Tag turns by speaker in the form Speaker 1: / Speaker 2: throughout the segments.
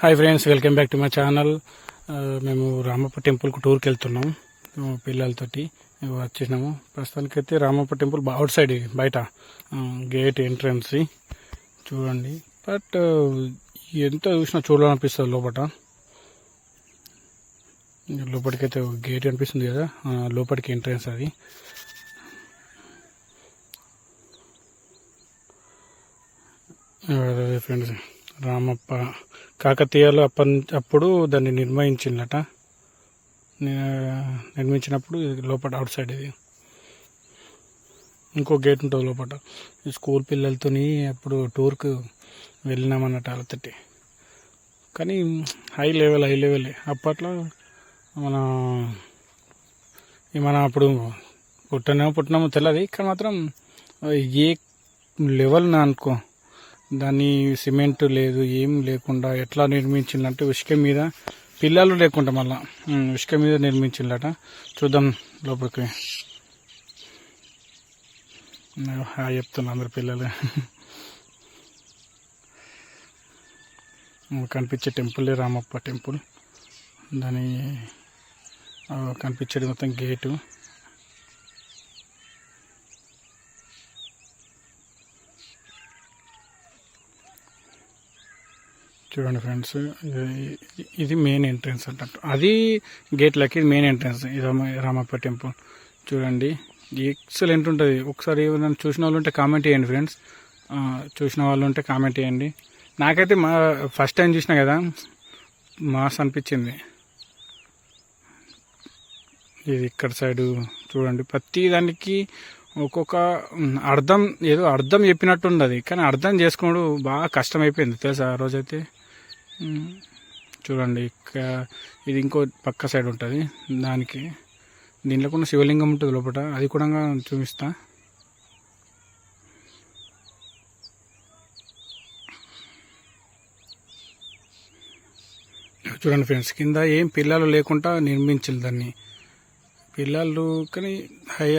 Speaker 1: Hi friends, welcome back to my channel. మేము రామప్ప టెంపుల్కు టూర్కి వెళ్తున్నాం పిల్లలతోటి వచ్చేసినాము. ప్రస్తుతానికైతే రామప్ప టెంపుల్ అవుట్ సైడ్ బయట గేట్ ఎంట్రన్స్ చూడండి. బట్ ఎంత చూసినా చూడాలనిపిస్తుంది లోపలికైతే గేట్ అనిపిస్తుంది కదా, లోపలికి ఎంట్రన్స్ అది. ఫ్రెండ్స్, రామప్ప కాకతీయులు అప్పుడు దాన్ని నిర్మించినప్పుడు లోపల అవుట్ సైడ్ ఇది ఇంకో గేట్ ఉంటుంది లోపల. స్కూల్ పిల్లలతో అప్పుడు టూర్కు వెళ్ళినామన్నట్టు వాళ్ళతోటి. కానీ హై లెవెల్ అప్పట్లో మన అప్పుడు పుట్టినామో తెలియదు, కానీ మాత్రం ఏ లెవెల్ అనుకో, దాన్ని సిమెంట్ లేదు ఏం లేకుండా ఎట్లా నిర్మించిందంటే ఇసుక మీద, పిల్లలు లేకుండా మళ్ళా ఇసుక మీద నిర్మించిందట. చూద్దాం లోపలికి. హాయ్ చెప్తున్నా అందరు పిల్లలు. కనిపించే టెంపుల్ రామప్ప టెంపుల్. దాని కనిపించేది మొత్తం గేటు. చూడండి ఫ్రెండ్స్, ఇది మెయిన్ ఎంట్రన్స్ అన్నట్టు. అది గేట్లకి మెయిన్ ఎంట్రన్స్ ఇది రామప్ప టెంపుల్. చూడండి, ఎక్సలెంట్ ఉంటుంది. ఒకసారి ఏమైనా చూసిన వాళ్ళు ఉంటే కామెంట్ చేయండి ఫ్రెండ్స్. చూసిన వాళ్ళు ఉంటే కామెంట్ చేయండి. నాకైతే ఫస్ట్ టైం చూసినా కదా, మాస్ అనిపించింది. ఇది ఇక్కడ సైడు చూడండి, ప్రతి దానికి ఒక్కొక్క అర్థం చెప్పినట్టు ఉండదు, కానీ అర్థం చేసుకోవడం బాగా కష్టమైపోయింది తెలుసా ఆ రోజైతే. చూడండి, ఇది ఇంకో పక్క సైడ్ ఉంటుంది. దీంట్లో కూడా శివలింగం ఉంటుంది లోపల, అది కూడా చూపిస్తా. చూడండి ఫ్రెండ్స్, కింద ఏం పిల్లలు లేకుండా నిర్మించాలి దాన్ని. పిల్లలు కానీ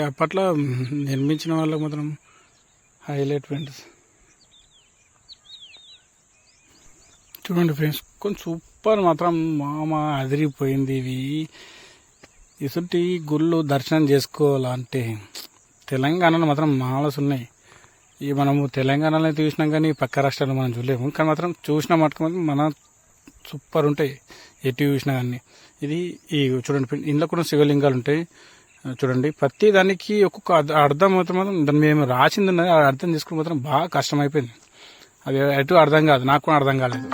Speaker 1: అప్పట్లో నిర్మించిన వాళ్ళకి మాత్రం హైలైట్ ఫ్రెండ్స్. చూడండి ఫ్రెండ్స్, కొంచెం సూపర్ మాత్రం అదిరిపోయింది. ఇసుంటి గుళ్ళు దర్శనం చేసుకోవాలంటే తెలంగాణలో మాత్రం మాలస్ ఉన్నాయి. మనము తెలంగాణలో చూసినాం కానీ పక్క రాష్ట్రాల్లో మనం చూడలేము, కానీ మాత్రం చూసిన మటుకు మన సూపర్ ఉంటాయి ఎటు చూసినా కానీ. ఇది చూడండి, ఇంట్లో కూడా శివలింగాలు ఉంటాయి. చూడండి, ప్రతి దానికి ఒక్కొక్క అర్థం మాత్రం దాన్ని మేము రాసింది ఉన్నది, అర్థం చేసుకుని మాత్రం బాగా కష్టమైపోయింది. అది ఎటు అర్థం కాదు, నాకు కూడా అర్థం కాలేదు.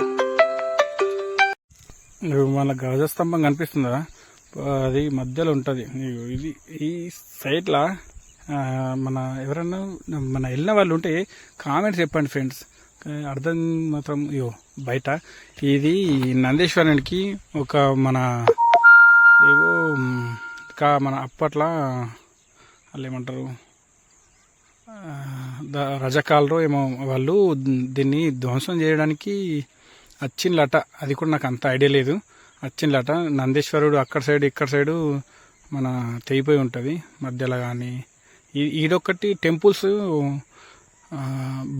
Speaker 1: మన గజస్తంభం కనిపిస్తుందా, అది మధ్యలో ఉంటుంది. ఇది ఈ సైడ్లా ఎవరన్నా వెళ్ళిన వాళ్ళు ఉంటే కామెంట్స్ చెప్పండి ఫ్రెండ్స్. అర్థం మాత్రం బయట ఇది నందీశ్వరునికి ఒక మన అప్పట్లో వాళ్ళు ఏమంటారు, రజకాలరో ఏమో వాళ్ళు దీన్ని ధ్వంసం చేయడానికి వచ్చిందట. అది కూడా నాకు అంత ఐడియా లేదు. వచ్చిందట నందీశ్వరుడు అక్కడ సైడ్ ఇక్కడ సైడు మన తెగిపోయి ఉంటుంది మధ్యలో. కానీ ఈడొక్కటి టెంపుల్స్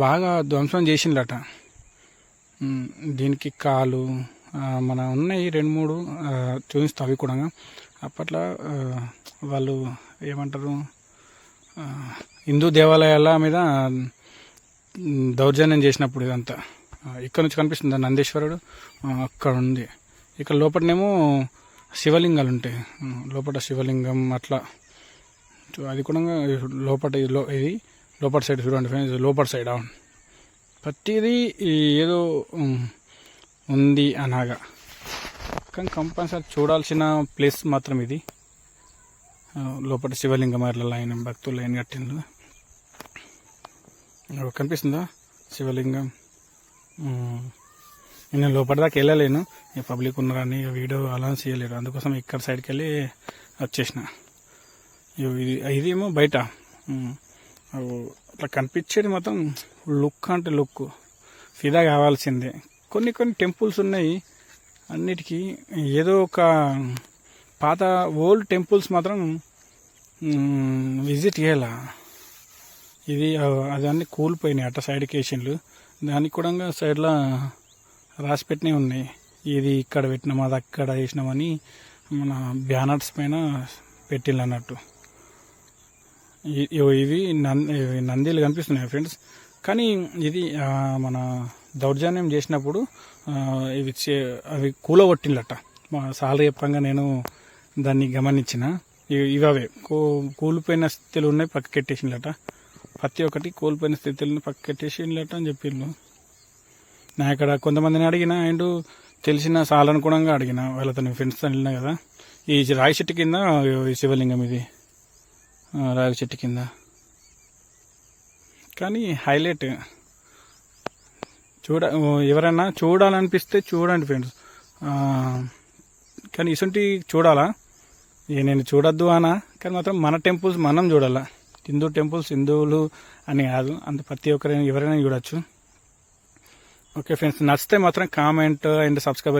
Speaker 1: బాగా ధ్వంసం చేసిందట. దీనికి కాలు మన ఉన్నాయి 2-3 చూపిస్తా. అవి కూడా అప్పట్లో వాళ్ళు ఏమంటారు, హిందూ దేవాలయాల మీద దౌర్జన్యం చేసినప్పుడు ఇదంతా. ఇక్కడ నుంచి కనిపిస్తుంది నందీశ్వరుడు, అక్కడ ఉంది. ఇక్కడ లోపలనేమో శివలింగాలు ఉంటాయి, లోపల శివలింగం అట్లా. అది కూడా లోపల ఇది లోపల సైడ్ చూడండి ఫ్రెండ్స్, లోపల సైడ్ ప్రతిదీ ఏదో ఉంది అనగా. కానీ కంపల్సరీ చూడాల్సిన ప్లేస్ మాత్రం ఇది. లోపల శివలింగం అట్లా లైన్ భక్తులు లైన్ కట్టిండ్రు. కనిపిస్తుందా శివలింగం? నేను లోపల దాకా వెళ్ళలేను, పబ్లిక్ ఉన్నారని వీడియో అలౌన్స్ చేయలేరు, అందుకోసం ఇక్కడ సైడ్కి వెళ్ళి వచ్చేసిన. ఇదేమో బయట అట్లా కనిపించేది మాత్రం లుక్ అంటే లుక్ ఫిదా కావాల్సిందే. కొన్ని టెంపుల్స్ ఉన్నాయి, అన్నిటికీ ఏదో ఒక పాత ఓల్డ్ టెంపుల్స్ మాత్రం విజిట్ చేయాల. అది అన్నీ కూలిపోయినాయి అట్ట సైడ్కి వేసిండ్లు. దానికి కూడా సైడ్లో రాసి పెట్టినవి ఉన్నాయి. ఇది ఇక్కడ పెట్టినాం, అది అక్కడ వేసినామని మన బ్యానర్స్ పైన పెట్టిళ్ళు అన్నట్టు. ఇవి నందీలు కనిపిస్తున్నాయి ఫ్రెండ్స్. కానీ ఇది మన దౌర్జన్యం చేసినప్పుడు అవి కూలగొట్టిండట. మా సాలరీ చెప్పంగా నేను దాన్ని గమనించిన. ఇవే కూలిపోయిన స్థితిలో ఉన్నాయి, పక్కకెట్టేసిండట. ప్రతి ఒక్కటి కూలిపోయిన స్థితిలో పక్కకెట్టేసిండట అని చెప్పిండు. నా ఇక్కడ కొంతమందిని అడిగిన, అండ్ తెలిసిన సాలనుగుణంగా అడిగిన, వాళ్ళతో ఫ్రెండ్స్తో వెళ్ళినా కదా. ఈ రాయి చెట్టు కింద శివలింగం, ఇది రాగి చెట్టు కింద. కానీ హైలైట్ ఎవరైనా చూడాలనిపిస్తే చూడండి ఫ్రెండ్స్. కానీ ఇసుంటి చూడాలా, నేను చూడొద్దు అనా, కానీ మాత్రం మన టెంపుల్స్ మనం చూడాలా. హిందూ టెంపుల్స్ హిందువులు అని కాదు, అంత ప్రతి ఒక్కరైనా ఎవరైనా చూడొచ్చు. ఓకే ఫ్రెండ్స్, నచ్చితే మాత్రం కామెంట్ అండ్ సబ్స్క్రైబర్